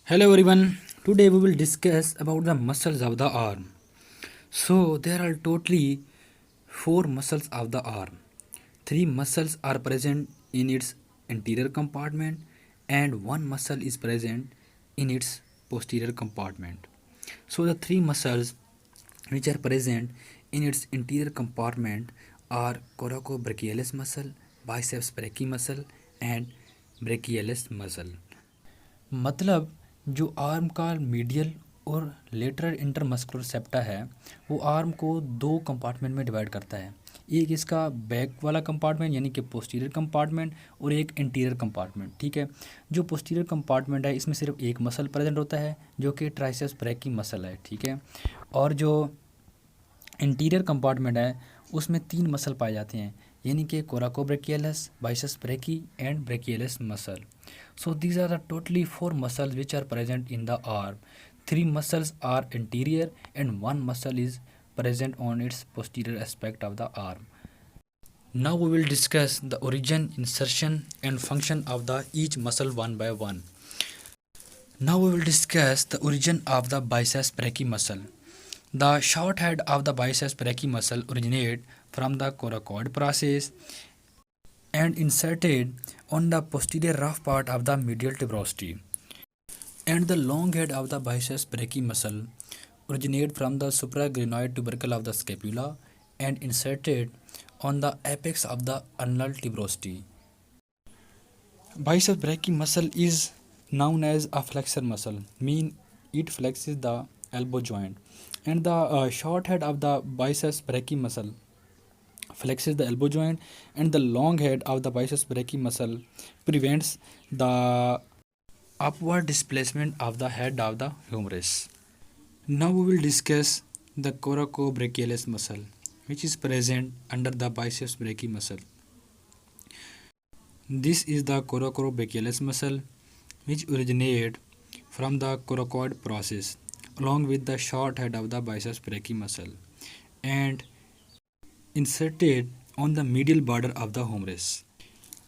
Hello everyone. Today we will discuss about the muscles of the arm. So there are totally four muscles of the arm. Three muscles are present in its anterior compartment and one muscle is present in its posterior compartment. So the three muscles which are present in its interior compartment are coracobrachialis muscle, biceps brachii muscle and brachialis muscle. मतलब जो arm का medial और lateral intermuscular septa है वो arm को दो compartment में divide करता है। एक इसका बैक वाला कंपार्टमेंट यानी कि पोस्टीरियर कंपार्टमेंट और एक इंटीरियर कंपार्टमेंट। ठीक है, जो पोस्टीरियर कंपार्टमेंट है इसमें सिर्फ एक मसल प्रेजेंट होता है जो कि ट्राइसेप्स ब्रैकी मसल है। ठीक है, और जो इंटीरियर कंपार्टमेंट है उसमें तीन मसल पाए जाते हैं यानी कि coracobrachialis, biceps brachii and brachialis muscle. So these are the totally four muscles which are present in the arm. Three muscles are anterior and one muscle is present on its posterior aspect of the arm. Now we will discuss the origin, insertion and function of the each muscle one by one. Now we will discuss the origin of the biceps brachii muscle. The short head of the biceps brachii muscle originate from the coracoid process and inserted on the posterior rough part of the medial tuberosity. And the long head of the biceps brachii muscle originate from the supraglenoid tubercle of the scapula and inserted on the apex of the ulnar tuberosity. Biceps brachii muscle is known as a flexor muscle, mean it flexes the elbow joint, and the short head of the biceps brachii muscle flexes the elbow joint, and the long head of the biceps brachii muscle prevents the upward displacement of the head of the humerus. Now we will discuss the coracobrachialis muscle, which is present under the biceps brachii muscle. This is the coracobrachialis muscle, which originate from the coracoid process, along with the short head of the biceps brachii muscle, and inserted on the medial border of the humerus.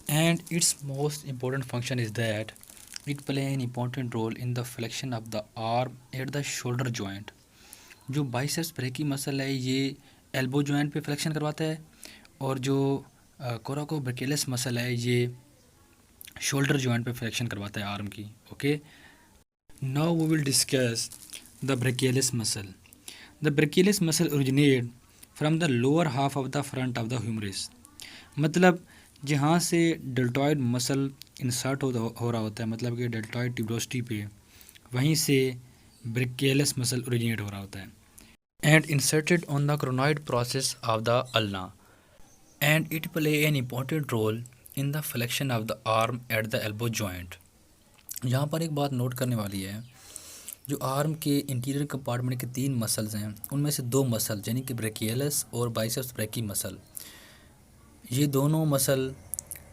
And its most important function is that it play an important role in the flexion of the arm at the shoulder joint. जो biceps brachy muscle है ये elbow joint पे flexion करवाता है और जो कोराकोब्रैचियलिस muscle है ये शोल्डर जॉइंट पे फ्लेक्शन करवाता है आर्म की. Okay, now we will discuss the brachialis muscle. The brachialis muscle originate from the lower half of the front of the humerus. मतलब जहाँ से डेल्टॉइड मसल इंसर्ट हो रहा होता है, मतलब कि डेल्टॉइड ट्यूबरोसिटी पे, वहीं से ब्रैकियलिस मसल ओरिजिनेट हो रहा होता है. And inserted on the conoid process of the ulna, and it play an important role in the flexion of the arm at the elbow joint. यहाँ पर एक बात नोट करने वाली है, जो आर्म के इंटीरियर कंपार्टमेंट के तीन मसल्स हैं उनमें से दो मसल यानी कि ब्रैकियलिस और बाइसेप्स ब्रैकी मसल, ये दोनों मसल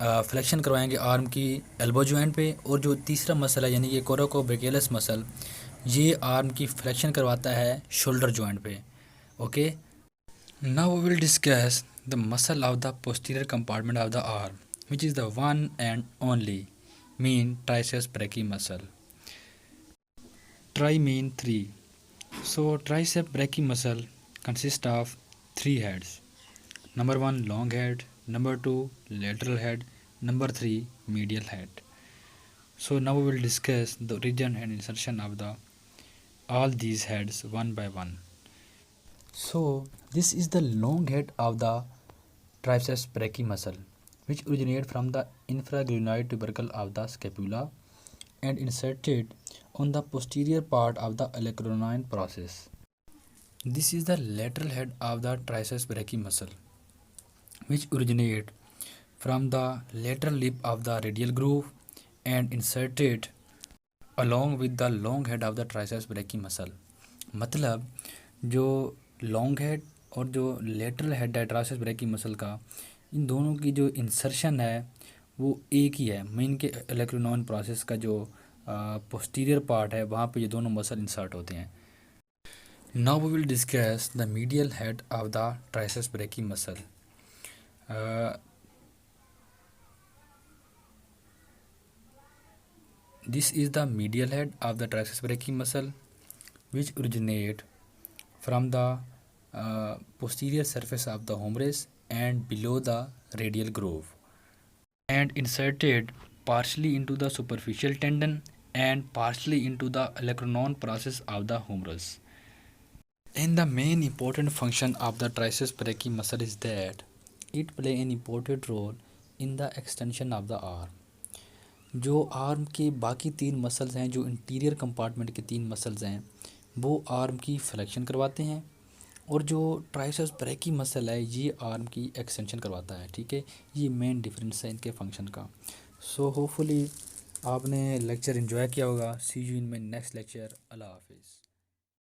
फ्लेक्शन करवाएंगे आर्म की एल्बो जॉइंट पे, और जो तीसरा मसल है यानी कि कोराकोब्रैचियलिस मसल ये आर्म की फ्लेक्शन करवाता है शोल्डर जॉइंट पे. Okay, now we will discuss the muscle of the posterior compartment of the arm which is the one and only mean triceps brachii muscle. Tri mean three. So tricep brachii muscle consists of three heads. Number one long head, number two lateral head, number three medial head. So now we will discuss the origin and insertion of the all these heads one by one. So this is the long head of the triceps brachii muscle, which originate from the infraglenoid tubercle of the scapula and inserted on the posterior part of the olecranon process. This is the lateral head of the triceps brachii muscle, which originate from the lateral lip of the radial groove and inserted along with the long head of the triceps brachii muscle. मतलब जो long head और जो lateral head है triceps brachii muscle का, इन दोनों की जो insertion है वो एक ही है. मेन के ओलेक्रानोन प्रोसेस का जो पोस्टीरियर पार्ट है वहाँ पे ये दोनों मसल इंसर्ट होते हैं. Now we will discuss the medial head of the triceps brachii muscle. This is the medial head of the triceps brachii muscle, which originate from the posterior surface of the humerus and below the radial groove, and inserted partially into the superficial tendon and partially into the olecranon process of the humerus. And the main important function of the triceps brachii muscle is that it play an important role in the extension of the arm. जो arm के बाकी तीन muscles हैं, जो interior compartment के तीन muscles हैं, वो आर्म की फ्लेक्शन करवाते हैं, और जो ट्राइसेप्स ब्रैकी मसल है ये आर्म की एक्सटेंशन करवाता है। ठीक है, ये मेन डिफरेंस है इनके फंक्शन का। सो होपफुली आपने लेक्चर एंजॉय किया होगा। See you in my next lecture. अल्लाह हाफिज़।